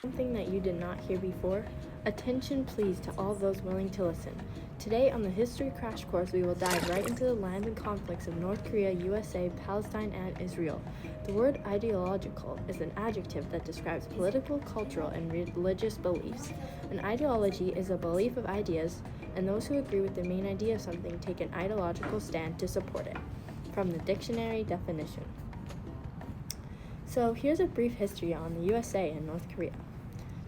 Something that you did not hear before? Attention please to all those willing to listen. Today on the History Crash Course, we will dive right into the lands and conflicts of North Korea, USA, Palestine, and Israel. The word ideological is an adjective that describes political, cultural, and religious beliefs. An ideology is a belief of ideas, and those who agree with the main idea of something take an ideological stand to support it. From the dictionary definition. So here's a brief history on the USA and North Korea.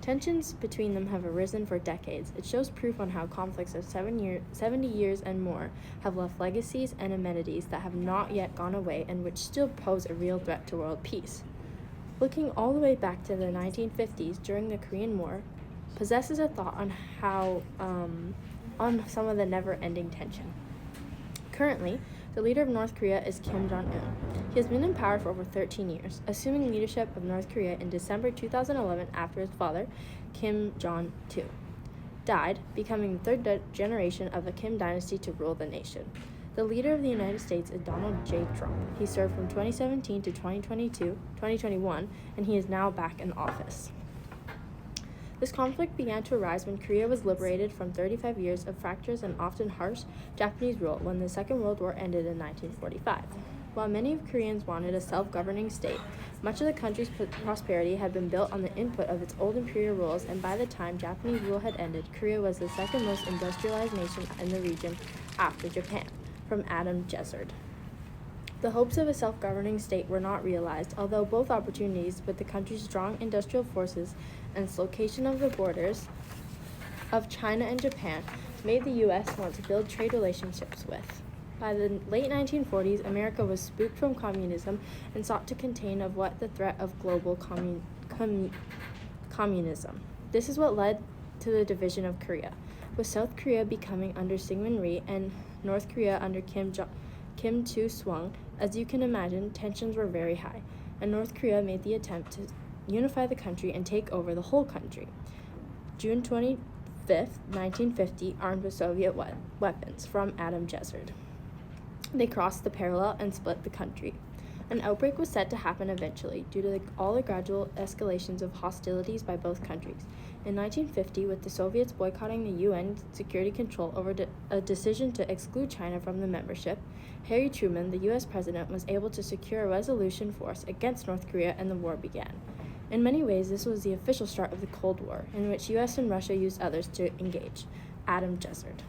Tensions between them have arisen for decades. It shows proof on how conflicts of 70 years and more have left legacies and amenities that have not yet gone away and which still pose a real threat to world peace. Looking all the way back to the 1950s during the Korean War possesses a thought on on some of the never-ending tension. Currently, the leader of North Korea is Kim Jong-un. He has been in power for over 13 years, assuming leadership of North Korea in December 2011 after his father, Kim Jong-il, died, becoming the third generation of the Kim dynasty to rule the nation. The leader of the United States is Donald J. Trump. He served from 2017 to 2021, and he is now back in office. This conflict began to arise when Korea was liberated from 35 years of fractious and often harsh Japanese rule when the Second World War ended in 1945. While many of Koreans wanted a self-governing state, much of the country's prosperity had been built on the input of its old imperial rules, and by the time Japanese rule had ended, Korea was the second most industrialized nation in the region after Japan. From Adam Jessard. The hopes of a self-governing state were not realized, although both opportunities, with the country's strong industrial forces and its location of the borders of China and Japan, made the U.S. want to build trade relationships with. By the late 1940s, America was spooked from communism and sought to contain of what the threat of global communism. This is what led to the division of Korea, with South Korea becoming under Syngman Rhee and North Korea under Kim Il-sung. As you can imagine, tensions were very high, and North Korea made the attempt to unify the country and take over the whole country. June 25th, 1950, armed with Soviet weapons. From Adam Jessard. They crossed the parallel and split the country. An outbreak was set to happen eventually, due to all the gradual escalations of hostilities by both countries. In 1950, with the Soviets boycotting the UN Security Council over a decision to exclude China from the membership, Harry Truman, the U.S. president, was able to secure a resolution force against North Korea, and the war began. In many ways, this was the official start of the Cold War, in which U.S. and Russia used others to engage. Adam Jessard.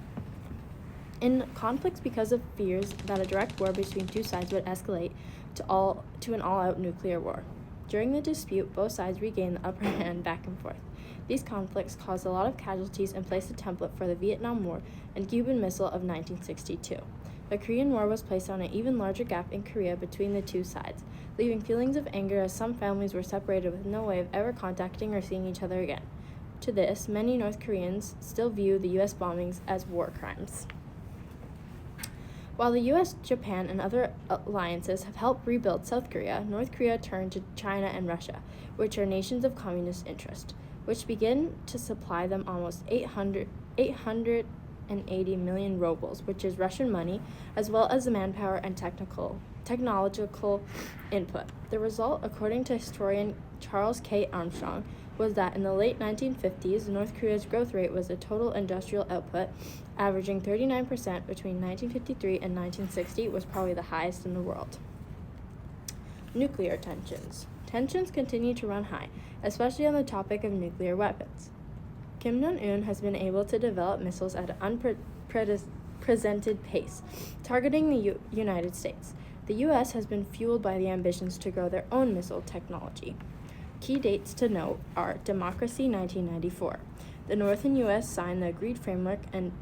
In conflicts because of fears that a direct war between two sides would escalate to an all-out nuclear war. During the dispute, both sides regained the upper hand back and forth. These conflicts caused a lot of casualties and placed a template for the Vietnam War and Cuban Missile of 1962. The Korean War was placed on an even larger gap in Korea between the two sides, leaving feelings of anger as some families were separated with no way of ever contacting or seeing each other again. To this, many North Koreans still view the U.S. bombings as war crimes. While the U.S., Japan, and other alliances have helped rebuild South Korea, North Korea turned to China and Russia, which are nations of communist interest, which begin to supply them almost 880 million rubles, which is Russian money, as well as the manpower and technological input. The result, according to historian Charles K. Armstrong, was that in the late 1950s, North Korea's growth rate was the total industrial output, averaging 39% between 1953 and 1960, was probably the highest in the world. Nuclear tensions. Tensions continue to run high, especially on the topic of nuclear weapons. Kim Jong-un has been able to develop missiles at an unprecedented pace, targeting the United States. The U.S. has been fueled by the ambitions to grow their own missile technology. Key dates to note are Democracy 1994. The North and U.S. signed the agreed framework and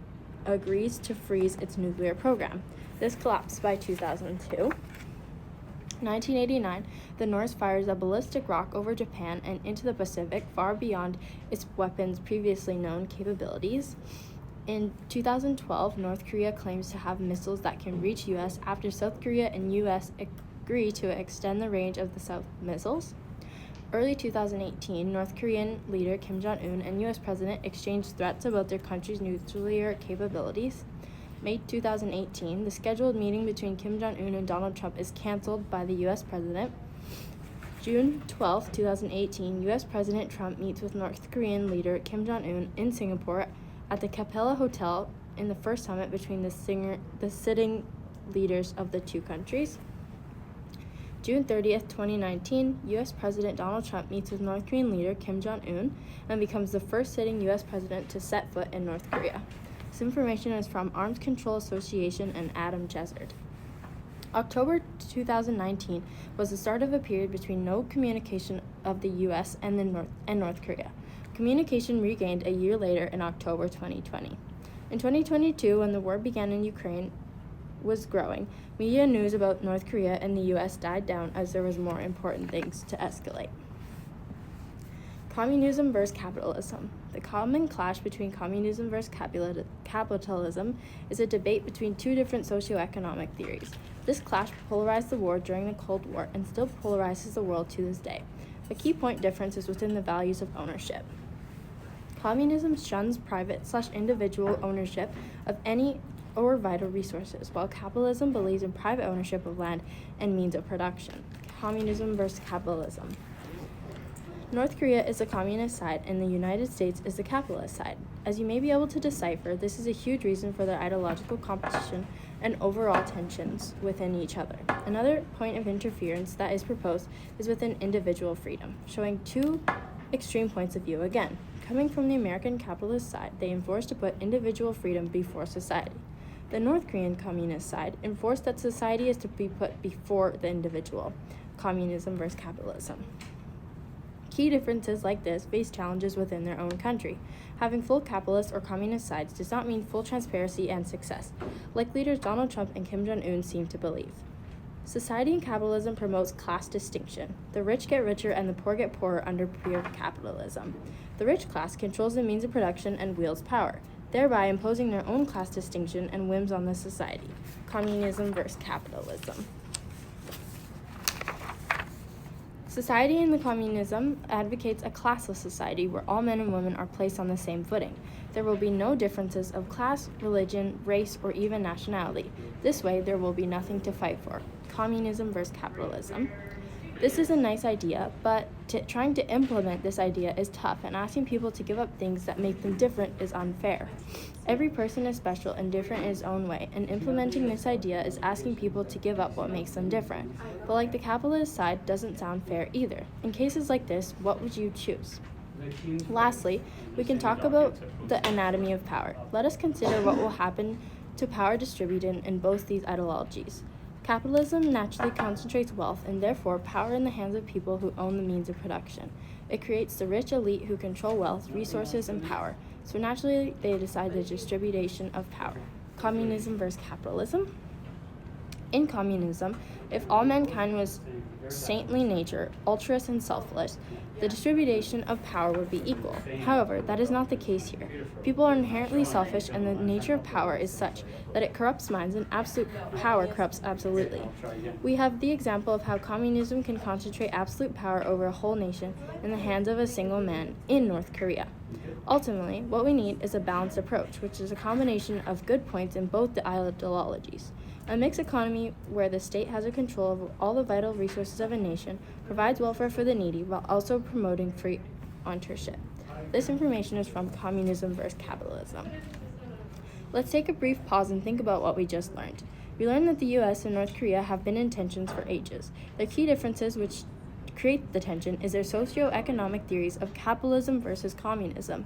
agrees to freeze its nuclear program. This collapsed by 2002. 1989, the North fires a ballistic rock over Japan and into the Pacific, far beyond its weapons' previously known capabilities. In 2012, North Korea claims to have missiles that can reach U.S. after South Korea and U.S. agree to extend the range of the South missiles. Early 2018, North Korean leader Kim Jong-un and U.S. President exchanged threats about their country's nuclear capabilities. May 2018, the scheduled meeting between Kim Jong-un and Donald Trump is canceled by the U.S. President. June 12, 2018, U.S. President Trump meets with North Korean leader Kim Jong-un in Singapore at the Capella Hotel in the first summit between the sitting leaders of the two countries. June 30th, 2019, U.S. President Donald Trump meets with North Korean leader Kim Jong-un and becomes the first sitting U.S. president to set foot in North Korea. This information is from Arms Control Association and Adam Jezzard. October 2019 was the start of a period between no communication of the U.S. and North Korea. Communication regained a year later in October 2020. In 2022, when the war began in Ukraine was growing, media news about North Korea and the U.S. died down as there was more important things to escalate. Communism versus capitalism. The common clash between communism versus capitalism is a debate between two different socioeconomic theories. This clash polarized the war during the Cold War and still polarizes the world to this day. A key point difference is within the values of ownership. Communism shuns private/individual ownership of any or vital resources, while capitalism believes in private ownership of land and means of production. Communism versus capitalism. North Korea is the communist side and the United States is the capitalist side. As you may be able to decipher, this is a huge reason for their ideological competition and overall tensions within each other. Another point of interference that is proposed is within individual freedom, showing two extreme points of view again. Coming from the American capitalist side, they enforce to put individual freedom before society. The North Korean communist side enforced that society is to be put before the individual. Communism versus capitalism. Key differences like this face challenges within their own country. Having full capitalist or communist sides does not mean full transparency and success, like leaders Donald Trump and Kim Jong-un seem to believe. Society in capitalism promotes class distinction. The rich get richer and the poor get poorer under pure capitalism. The rich class controls the means of production and wields power, thereby imposing their own class distinction and whims on the society. Communism versus capitalism. Society in the communism advocates a classless society where all men and women are placed on the same footing. There will be no differences of class, religion, race, or even nationality. This way, there will be nothing to fight for. Communism versus capitalism. This is a nice idea, but trying to implement this idea is tough, and asking people to give up things that make them different is unfair. Every person is special and different in his own way, and implementing this idea is asking people to give up what makes them different. But like the capitalist side doesn't sound fair either. In cases like this, what would you choose? Lastly, we can talk about the anatomy of power. Let us consider what will happen to power distributed in both these ideologies. Capitalism naturally concentrates wealth and therefore power in the hands of people who own the means of production. It creates the rich elite who control wealth, resources, and power. So naturally, they decide the distribution of power. Communism versus capitalism. In communism, if all mankind was saintly nature, altruist and selfless, the distribution of power would be equal. However, that is not the case here. People are inherently selfish, and the nature of power is such that it corrupts minds, and absolute power corrupts absolutely. We have the example of how communism can concentrate absolute power over a whole nation in the hands of a single man in North Korea. Ultimately, what we need is a balanced approach, which is a combination of good points in both the ideologies. A mixed economy where the state has a control of all the vital resources of a nation, provides welfare for the needy while also promoting free ownership. This information is from Communism versus Capitalism. Let's take a brief pause and think about what we just learned. We learned that the U.S. and North Korea have been in tensions for ages. The key differences which create the tension is their socio-economic theories of capitalism versus communism.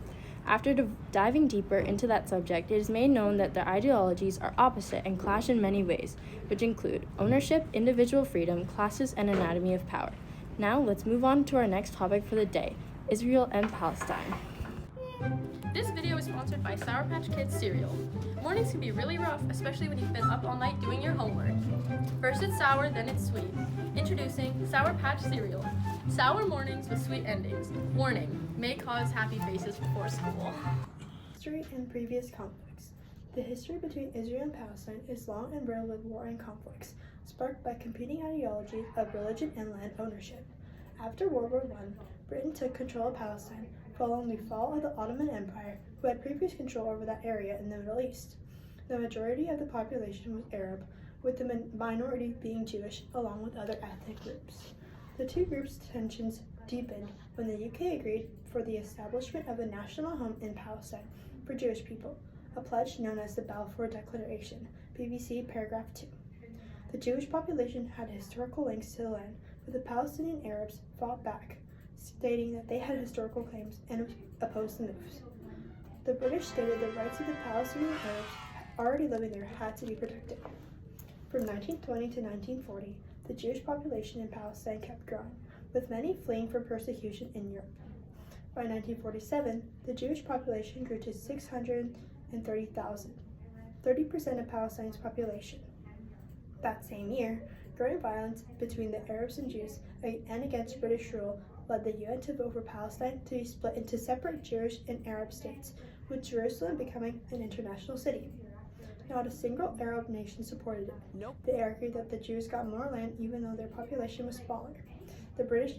After diving deeper into that subject, it is made known that their ideologies are opposite and clash in many ways, which include ownership, individual freedom, classes, and anatomy of power. Now, let's move on to our next topic for the day, Israel and Palestine. This video is sponsored by Sour Patch Kids cereal. Mornings can be really rough, especially when you've been up all night doing your homework. First it's sour, then it's sweet. Introducing Sour Patch cereal. Sour mornings with sweet endings. Warning, may cause happy faces before school. History and previous conflicts. The history between Israel and Palestine is long and riddled with war and conflicts, sparked by competing ideologies of religion and land ownership. After World War I, Britain took control of Palestine, following the fall of the Ottoman Empire, who had previous control over that area in the Middle East. The majority of the population was Arab, with the minority being Jewish, along with other ethnic groups. The two groups' tensions deepened when the UK agreed for the establishment of a national home in Palestine for Jewish people, a pledge known as the Balfour Declaration, BBC paragraph 2. The Jewish population had historical links to the land, but the Palestinian Arabs fought back, stating that they had historical claims and opposed the moves. The British stated the rights of the Palestinian Arabs already living there had to be protected. From 1920 to 1940, the Jewish population in Palestine kept growing, with many fleeing from persecution in Europe. By 1947, the Jewish population grew to 630,000, 30% of Palestine's population. That same year, growing violence between the Arabs and Jews and against British rule led the UN to vote for Palestine to be split into separate Jewish and Arab states, with Jerusalem becoming an international city. Not a single Arab nation supported it. They argued that the Jews got more land even though their population was smaller. The British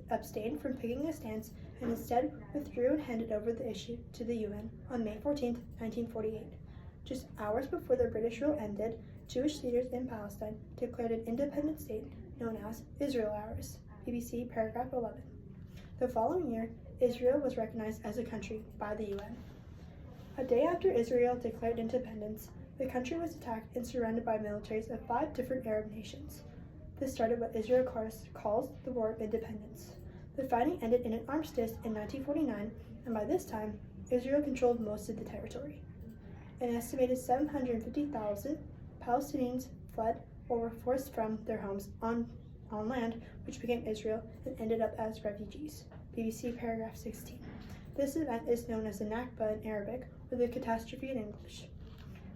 abstained from picking a stance and instead withdrew and handed over the issue to the UN on May 14, 1948. Just hours before the British rule ended, Jewish leaders in Palestine declared an independent state known as Israel Ours, BBC paragraph 11. The following year, Israel was recognized as a country by the UN. A day after Israel declared independence, the country was attacked and surrounded by militaries of 5 different Arab nations. This started what Israel calls the War of Independence. The fighting ended in an armistice in 1949, and by this time, Israel controlled most of the territory. An estimated 750,000 Palestinians fled or were forced from their homes on land, which became Israel and ended up as refugees. BBC paragraph 16. This event is known as the Nakba in Arabic, or the catastrophe in English.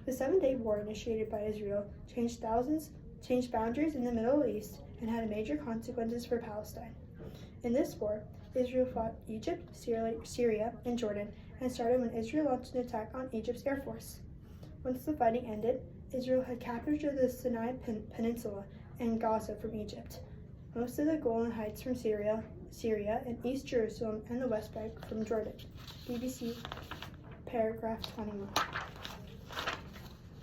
The 7-day war initiated by Israel changed boundaries in the Middle East and had major consequences for Palestine. In this war, Israel fought Egypt, Syria, and Jordan, and started when Israel launched an attack on Egypt's air force. Once the fighting ended, Israel had captured the Sinai Peninsula and Gaza from Egypt, most of the Golan Heights from Syria, and East Jerusalem and the West Bank from Jordan. BBC paragraph 21.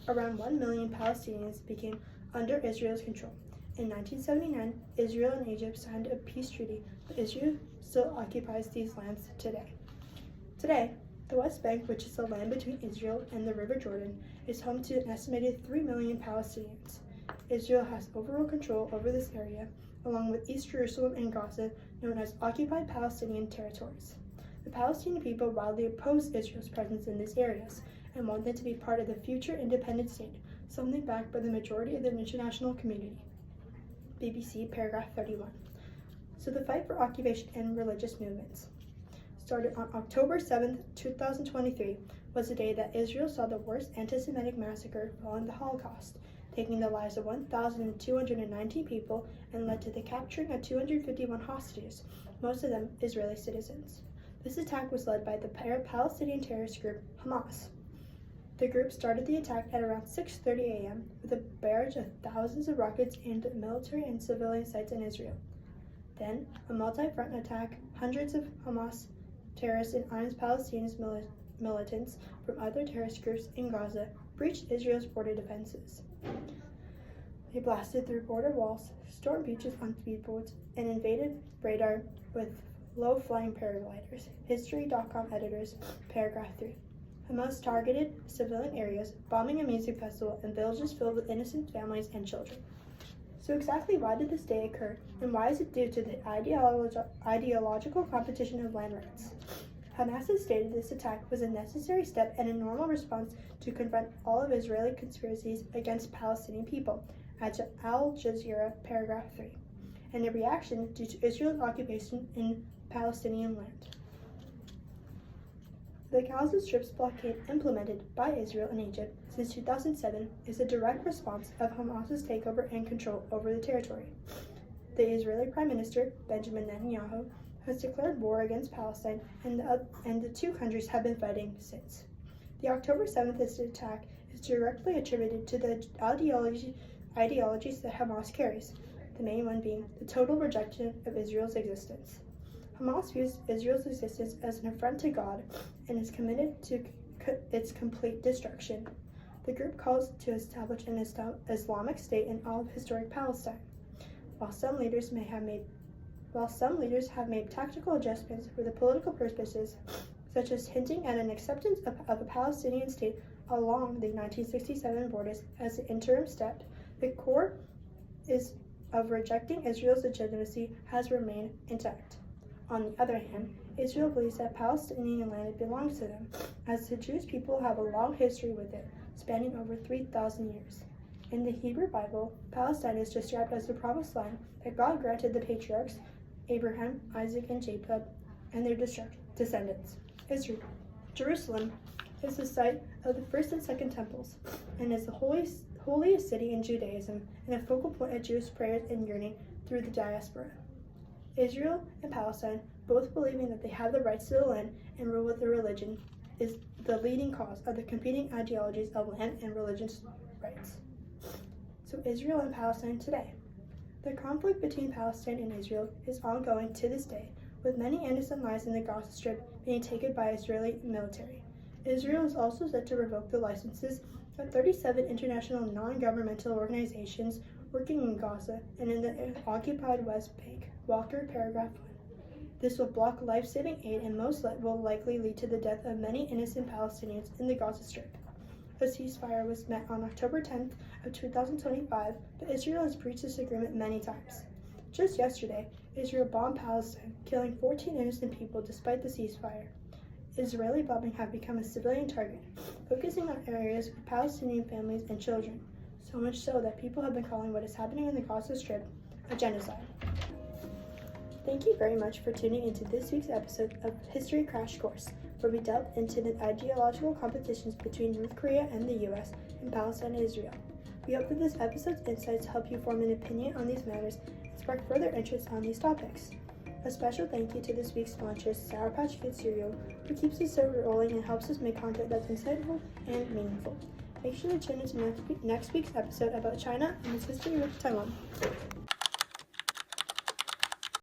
Around 1 million Palestinians became under Israel's control. In 1979, Israel and Egypt signed a peace treaty, but Israel still occupies these lands today. Today, the West Bank, which is the land between Israel and the River Jordan, is home to an estimated 3 million Palestinians. Israel has overall control over this area, along with East Jerusalem and Gaza, known as occupied Palestinian territories. The Palestinian people widely oppose Israel's presence in these areas and want them to be part of the future independent state, something backed by the majority of the international community. BBC paragraph 31. So the fight for occupation and religious movements started on October 7, 2023, was the day that Israel saw the worst anti-Semitic massacre following the Holocaust, taking the lives of 1,219 people and led to the capturing of 251 hostages, most of them Israeli citizens. This attack was led by the Palestinian terrorist group Hamas. The group started the attack at around 6:30 a.m. with a barrage of thousands of rockets aimed at military and civilian sites in Israel. Then, a multi-front attack, hundreds of Hamas terrorists and armed Palestinian militants from other terrorist groups in Gaza breached Israel's border defenses. They blasted through border walls, stormed beaches on speedboats, and invaded radar with low-flying paragliders. History.com editors, paragraph 3. Hamas targeted civilian areas, bombing a music festival and villages filled with innocent families and children. So exactly why did this day occur, and why is it due to the ideological competition of land rights? Hamas has stated this attack was a necessary step and a normal response to confront all of Israeli conspiracies against Palestinian people, at Al Jazeera, paragraph 3, and a reaction due to Israel's occupation in Palestinian land. The Gaza Strip's blockade implemented by Israel and Egypt since 2007 is a direct response of Hamas's takeover and control over the territory. The Israeli Prime Minister, Benjamin Netanyahu, has declared war against Palestine, and the two countries have been fighting since. The October 7th attack is directly attributed to the ideologies that Hamas carries, the main one being the total rejection of Israel's existence. Hamas views Israel's existence as an affront to God and is committed to its complete destruction. The group calls to establish an Islamic state in all of historic Palestine. While some leaders may have made while some leaders have made tactical adjustments for the political purposes, such as hinting at an acceptance of a Palestinian state along the 1967 borders as an interim step, the core of rejecting Israel's legitimacy has remained intact. On the other hand, Israel believes that Palestinian land belongs to them, as the Jewish people have a long history with it, spanning over 3,000 years. In the Hebrew Bible, Palestine is described as the promised land that God granted the patriarchs Abraham, Isaac, and Jacob, and their descendants. Israel. Jerusalem is the site of the first and second temples, and is the holiest city in Judaism and a focal point of Jewish prayers and yearning through the diaspora. Israel and Palestine, both believing that they have the rights to the land and rule with their religion, is the leading cause of the competing ideologies of land and religious rights. So Israel and Palestine today. The conflict between Palestine and Israel is ongoing to this day, with many innocent lives in the Gaza Strip being taken by Israeli military. Israel is also set to revoke the licenses of 37 international non-governmental organizations working in Gaza and in the occupied West Bank. Walker, paragraph 1. This will block life-saving aid and will likely lead to the death of many innocent Palestinians in the Gaza Strip. A ceasefire was met on October 10th of 2025, but Israel has breached this agreement many times. Just yesterday, Israel bombed Palestine, killing 14 innocent people despite the ceasefire. Israeli bombing have become a civilian target, focusing on areas with Palestinian families and children, so much so that people have been calling what is happening in the Gaza Strip a genocide. Thank you very much for tuning into this week's episode of History Crash Course, where we delved into the ideological competitions between North Korea and the U.S. and Palestine and Israel. We hope that this episode's insights help you form an opinion on these matters and spark further interest on these topics. A special thank you to this week's sponsor, Sour Patch Kids Cereal, who keeps the server rolling and helps us make content that's insightful and meaningful. Make sure to tune into next week's episode about China and its history with Taiwan.